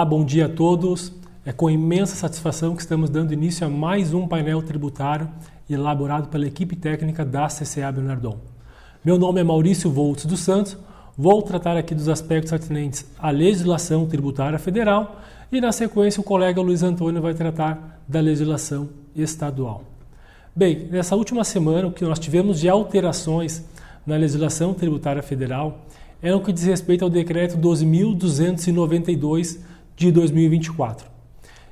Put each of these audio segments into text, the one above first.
Olá, bom dia a todos. É com imensa satisfação que estamos dando início a mais um painel tributário elaborado pela equipe técnica da CCA Bernardon. Meu nome é Maurício Voltz dos Santos. Vou tratar aqui dos aspectos atinentes à legislação tributária federal e, na sequência, o colega Luiz Antônio vai tratar da legislação estadual. Bem, nessa última semana, o que nós tivemos de alterações na legislação tributária federal é o que diz respeito ao decreto 12.292 de 2024.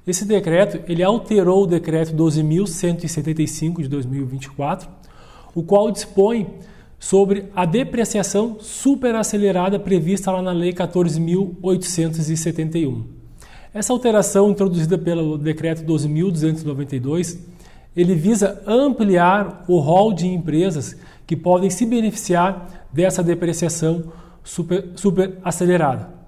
Esse decreto, ele alterou o decreto 12.175 de 2024, o qual dispõe sobre a depreciação superacelerada prevista lá na Lei 14.871. Essa alteração introduzida pelo decreto 12.292, ele visa ampliar o rol de empresas que podem se beneficiar dessa depreciação superacelerada.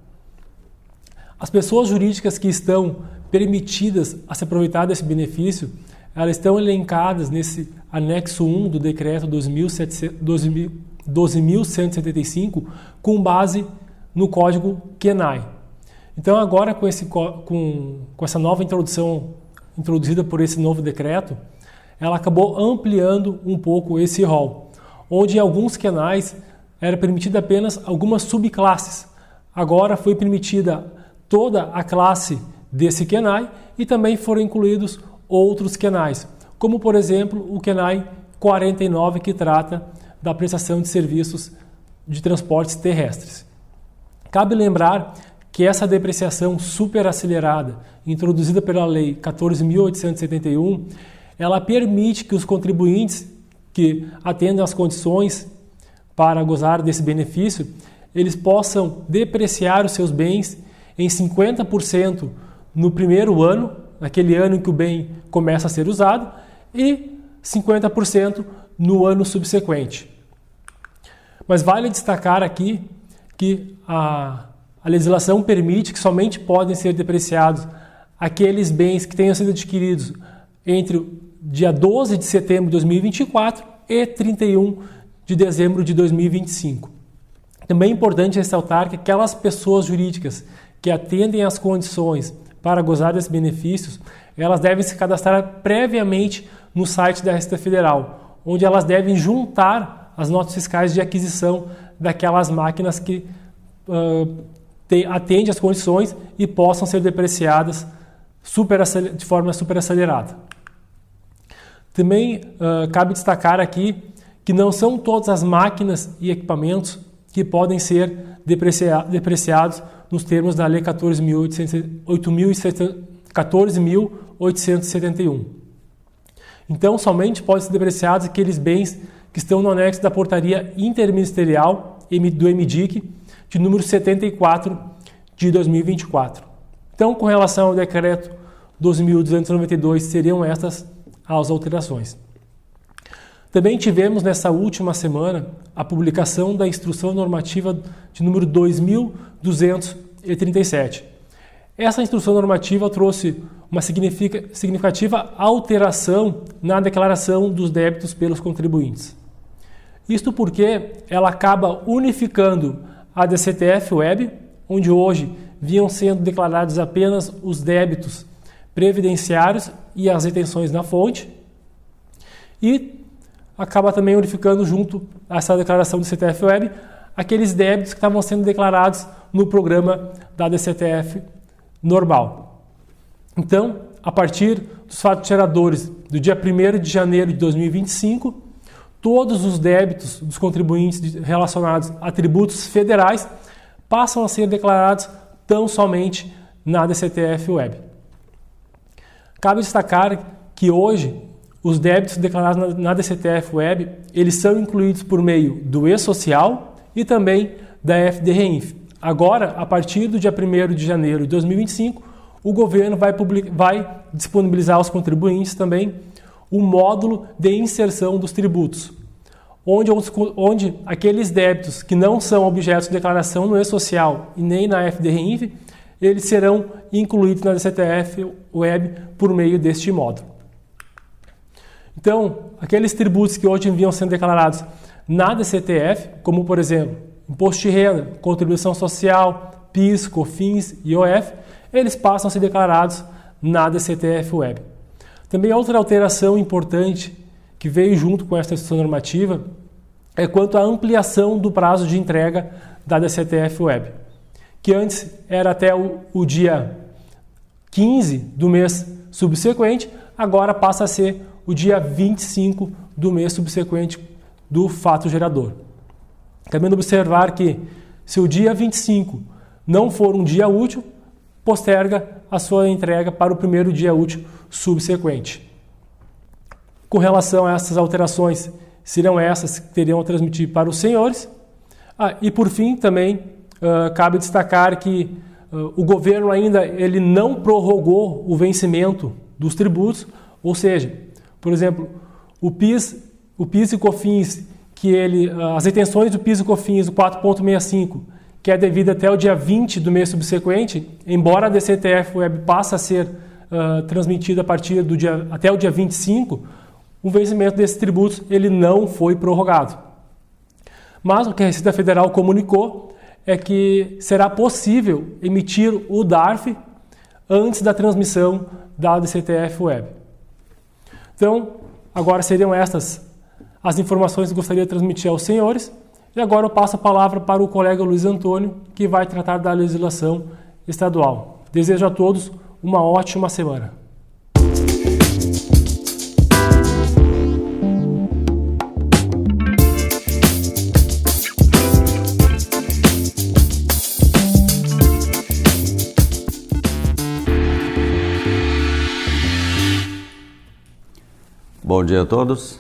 As pessoas jurídicas que estão permitidas a se aproveitar desse benefício, elas estão elencadas nesse anexo 1 do decreto 12.175 com base no código QNAI. Então agora com essa nova introdução introduzida por esse novo decreto, ela acabou ampliando um pouco esse rol, onde em alguns QNAIs era permitida apenas algumas subclasses. Agora foi permitida toda a classe desse QNAI e também foram incluídos outros QNAIs, como por exemplo o QNAI 49, que trata da prestação de serviços de transportes terrestres. Cabe lembrar que essa depreciação superacelerada, introduzida pela Lei 14.871, ela permite que os contribuintes que atendam às condições para gozar desse benefício, eles possam depreciar os seus bens em 50% no primeiro ano, naquele ano em que o bem começa a ser usado, e 50% no ano subsequente. Mas vale destacar aqui que a legislação permite que somente podem ser depreciados aqueles bens que tenham sido adquiridos entre o dia 12 de setembro de 2024 e 31 de dezembro de 2025. Também é importante ressaltar que aquelas pessoas jurídicas que atendem às condições para gozar desses benefícios, elas devem se cadastrar previamente no site da Receita Federal, onde elas devem juntar as notas fiscais de aquisição daquelas máquinas que atendem às condições e possam ser depreciadas de forma superacelerada. Também cabe destacar aqui que não são todas as máquinas e equipamentos que podem ser depreciados nos termos da Lei 14.871. Então, somente podem ser depreciados aqueles bens que estão no anexo da Portaria Interministerial do EMIDIC, de número 74 de 2024. Então, com relação ao decreto 12.292, seriam estas as alterações. Também tivemos nessa última semana a publicação da Instrução Normativa de número 2.237. Essa instrução normativa trouxe uma significativa alteração na declaração dos débitos pelos contribuintes. Isto porque ela acaba unificando a DCTF-Web, onde hoje vinham sendo declarados apenas os débitos previdenciários e as retenções na fonte, e acaba também unificando junto a essa declaração do DCTF-Web aqueles débitos que estavam sendo declarados no programa da DCTF normal. Então, a partir dos fatos geradores do dia 1º de janeiro de 2025, todos os débitos dos contribuintes relacionados a tributos federais passam a ser declarados tão somente na DCTF-Web. Cabe destacar que hoje os débitos declarados na DCTF-Web, eles são incluídos por meio do E-Social e também da FDRINF. Agora, a partir do dia 1º de janeiro de 2025, o governo vai disponibilizar aos contribuintes também o módulo de inserção dos tributos, onde aqueles débitos que não são objetos de declaração no E-Social e nem na FDRINF, eles serão incluídos na DCTF-Web por meio deste módulo. Então, aqueles tributos que hoje vinham sendo declarados na DCTF, como por exemplo, imposto de renda, contribuição social, PIS, COFINS e IOF, eles passam a ser declarados na DCTF Web. Também outra alteração importante que veio junto com esta instrução normativa é quanto à ampliação do prazo de entrega da DCTF Web, que antes era até o dia 15 do mês subsequente, agora passa a ser o dia 25 do mês subsequente do fato gerador. Também observar que, se o dia 25 não for um dia útil, posterga a sua entrega para o primeiro dia útil subsequente. Com relação a essas alterações, serão essas que teriam a transmitir para os senhores. E por fim, também cabe destacar que o governo ainda ele não prorrogou o vencimento dos tributos, ou seja, por exemplo, o PIS e COFINS, as retenções do PIS e COFINS do 4.65, que é devida até o dia 20 do mês subsequente, embora a DCTF Web passe a ser transmitida a partir do até o dia 25, o vencimento desses tributos ele não foi prorrogado. Mas o que a Receita Federal comunicou é que será possível emitir o DARF antes da transmissão da DCTF Web. Então, agora seriam estas as informações que gostaria de transmitir aos senhores. E agora eu passo a palavra para o colega Luiz Antônio, que vai tratar da legislação estadual. Desejo a todos uma ótima semana. Bom dia a todos.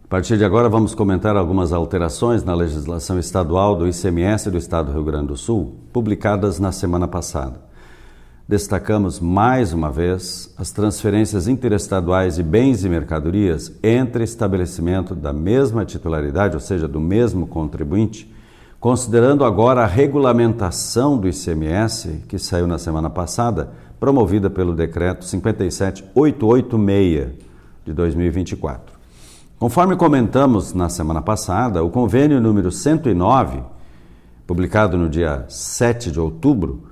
A partir de agora vamos comentar algumas alterações na legislação estadual do ICMS do Estado do Rio Grande do Sul, publicadas na semana passada. Destacamos mais uma vez as transferências interestaduais de bens e mercadorias entre estabelecimento da mesma titularidade, ou seja, do mesmo contribuinte, considerando agora a regulamentação do ICMS, que saiu na semana passada, promovida pelo Decreto 57886 de 2024. Conforme comentamos na semana passada, o convênio número 109, publicado no dia 7 de outubro,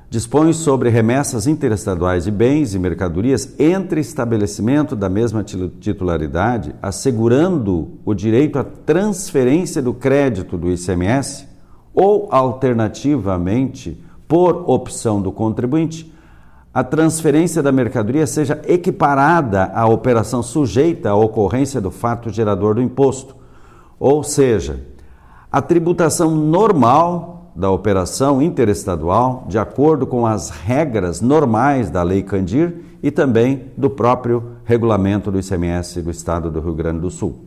dispõe sobre remessas interestaduais de bens e mercadorias entre estabelecimento da mesma titularidade, assegurando o direito à transferência do crédito do ICMS ou, alternativamente, por opção do contribuinte, a transferência da mercadoria seja equiparada à operação sujeita à ocorrência do fato gerador do imposto, ou seja, a tributação normal da operação interestadual, de acordo com as regras normais da Lei Candir e também do próprio regulamento do ICMS do Estado do Rio Grande do Sul.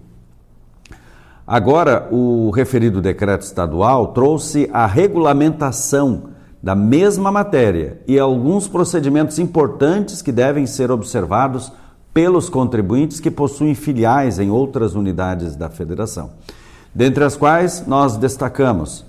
Agora, o referido decreto estadual trouxe a regulamentação da mesma matéria e alguns procedimentos importantes que devem ser observados pelos contribuintes que possuem filiais em outras unidades da Federação, dentre as quais nós destacamos,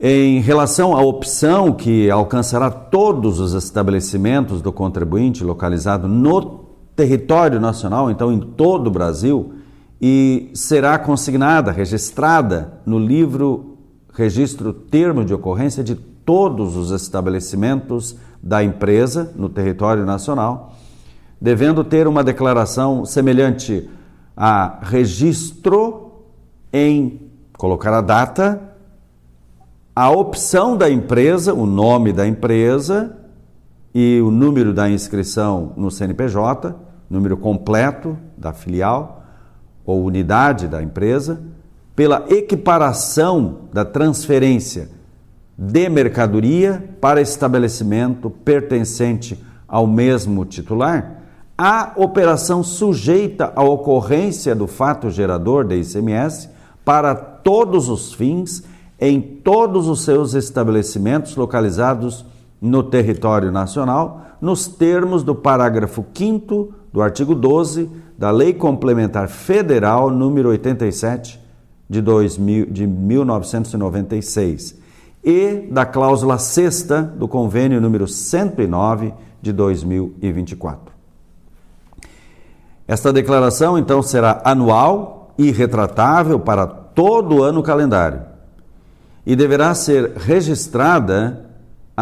em relação à opção que alcançará todos os estabelecimentos do contribuinte localizado no território nacional, então em todo o Brasil, e será consignada, registrada no livro registro termo de ocorrência de todos os estabelecimentos da empresa no território nacional, devendo ter uma declaração semelhante a registro em colocar a data, a opção da empresa, o nome da empresa e o número da inscrição no CNPJ, número completo da filial ou unidade da empresa, pela equiparação da transferência de mercadoria para estabelecimento pertencente ao mesmo titular, a operação sujeita à ocorrência do fato gerador de ICMS para todos os fins em todos os seus estabelecimentos localizados no território nacional, nos termos do parágrafo 5º do artigo 12 da Lei Complementar Federal número 87 de 1996 e da cláusula 6ª do convênio número 109 de 2024. Esta declaração, então, será anual e retratável para todo o ano calendário e deverá ser registrada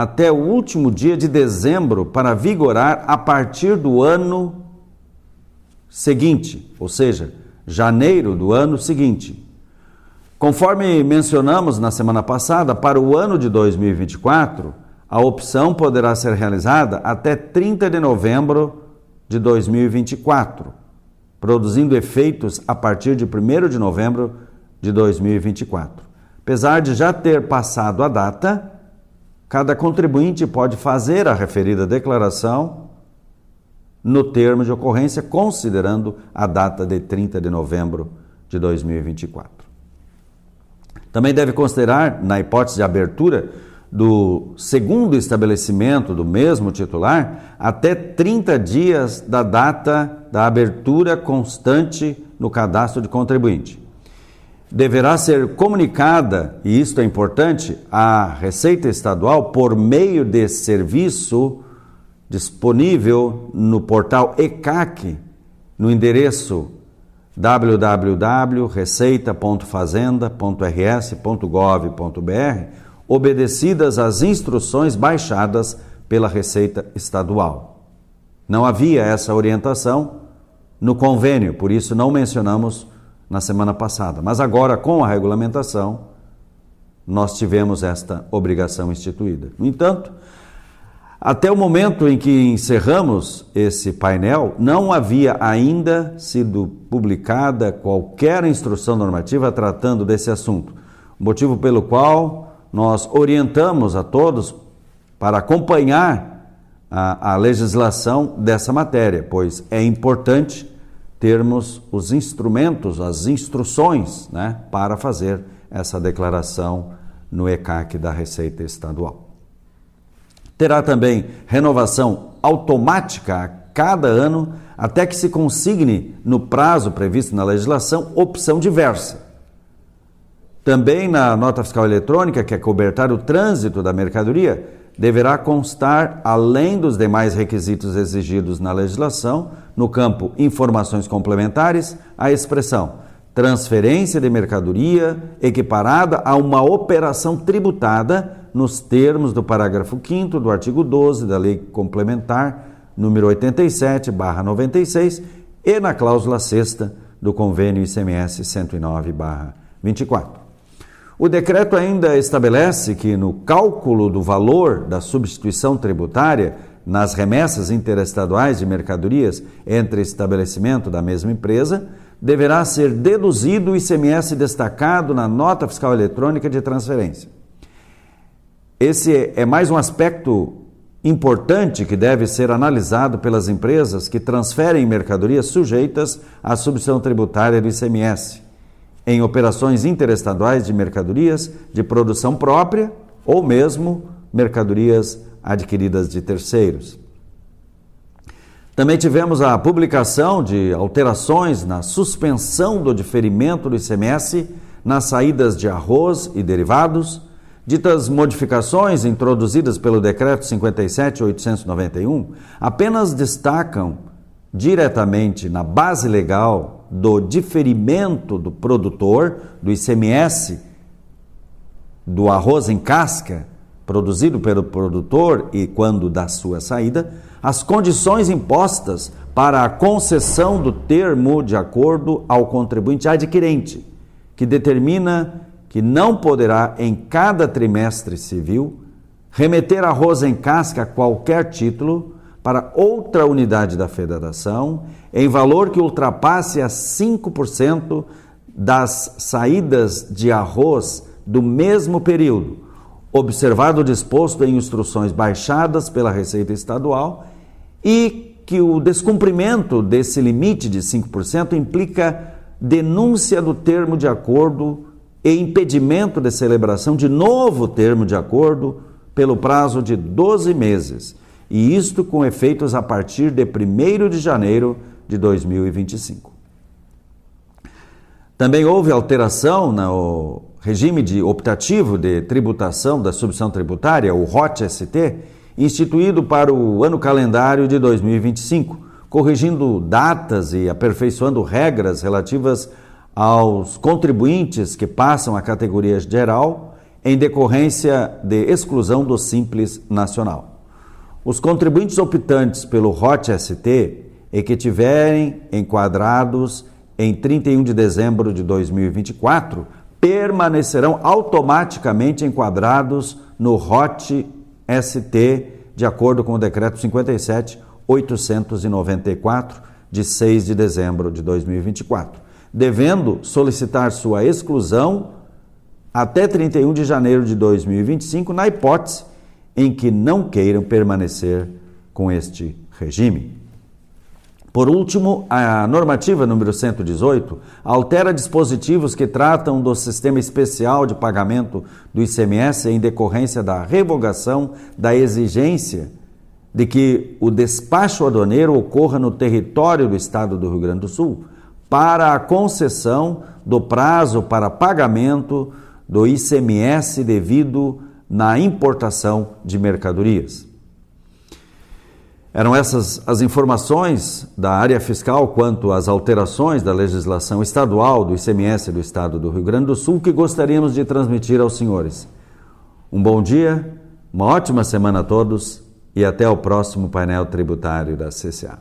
até o último dia de dezembro para vigorar a partir do ano seguinte, ou seja, janeiro do ano seguinte. Conforme mencionamos na semana passada, para o ano de 2024, a opção poderá ser realizada até 30 de novembro de 2024, produzindo efeitos a partir de 1º de novembro de 2024. Apesar de já ter passado a data, cada contribuinte pode fazer a referida declaração no termo de ocorrência, considerando a data de 30 de novembro de 2024. Também deve considerar, na hipótese de abertura do segundo estabelecimento do mesmo titular, até 30 dias da data da abertura constante no cadastro de contribuinte. Deverá ser comunicada, e isto é importante, à Receita Estadual por meio de serviço disponível no portal ECAC, no endereço www.receita.fazenda.rs.gov.br, obedecidas às instruções baixadas pela Receita Estadual. Não havia essa orientação no convênio, por isso não mencionamos na semana passada. Mas agora, com a regulamentação, nós tivemos esta obrigação instituída. No entanto, até o momento em que encerramos esse painel, não havia ainda sido publicada qualquer instrução normativa tratando desse assunto, motivo pelo qual nós orientamos a todos para acompanhar a legislação dessa matéria, pois é importante termos os instrumentos, as instruções, para fazer essa declaração no ECAC da Receita Estadual. Terá também renovação automática a cada ano, até que se consigne, no prazo previsto na legislação, opção diversa. Também na nota fiscal eletrônica, que acobertar o trânsito da mercadoria, deverá constar, além dos demais requisitos exigidos na legislação, no campo informações complementares, a expressão transferência de mercadoria equiparada a uma operação tributada nos termos do parágrafo 5º do artigo 12 da Lei Complementar número 87/96 e na cláusula 6ª do Convênio ICMS 109/24. O decreto ainda estabelece que no cálculo do valor da substituição tributária nas remessas interestaduais de mercadorias entre estabelecimento da mesma empresa, deverá ser deduzido o ICMS destacado na nota fiscal eletrônica de transferência. Esse é mais um aspecto importante que deve ser analisado pelas empresas que transferem mercadorias sujeitas à substituição tributária do ICMS, em operações interestaduais de mercadorias de produção própria ou mesmo mercadorias adquiridas de terceiros. Também tivemos a publicação de alterações na suspensão do diferimento do ICMS nas saídas de arroz e derivados. Ditas modificações introduzidas pelo Decreto 57.891 apenas destacam diretamente na base legal do diferimento do produtor do ICMS do arroz em casca produzido pelo produtor e quando da sua saída, as condições impostas para a concessão do termo de acordo ao contribuinte adquirente, que determina que não poderá, em cada trimestre civil, remeter arroz em casca a qualquer título para outra unidade da federação em valor que ultrapasse a 5% das saídas de arroz do mesmo período, observado o disposto em instruções baixadas pela Receita Estadual, e que o descumprimento desse limite de 5% implica denúncia do termo de acordo e impedimento de celebração de novo termo de acordo pelo prazo de 12 meses, e isto com efeitos a partir de 1º de janeiro de 2025. Também houve alteração no regime optativo de tributação da substituição tributária, o ROT-ST, instituído para o ano calendário de 2025, corrigindo datas e aperfeiçoando regras relativas aos contribuintes que passam à categoria geral em decorrência de exclusão do Simples Nacional. Os contribuintes optantes pelo ROT-ST e que tiverem enquadrados em 31 de dezembro de 2024 permanecerão automaticamente enquadrados no ROT-ST de acordo com o Decreto 57.894 de 6 de dezembro de 2024, devendo solicitar sua exclusão até 31 de janeiro de 2025, na hipótese em que não queiram permanecer com este regime. Por último, a normativa número 118 altera dispositivos que tratam do sistema especial de pagamento do ICMS em decorrência da revogação da exigência de que o despacho aduaneiro ocorra no território do Estado do Rio Grande do Sul para a concessão do prazo para pagamento do ICMS devido na importação de mercadorias. Eram essas as informações da área fiscal quanto às alterações da legislação estadual do ICMS do Estado do Rio Grande do Sul que gostaríamos de transmitir aos senhores. Um bom dia, uma ótima semana a todos e até o próximo painel tributário da CCA.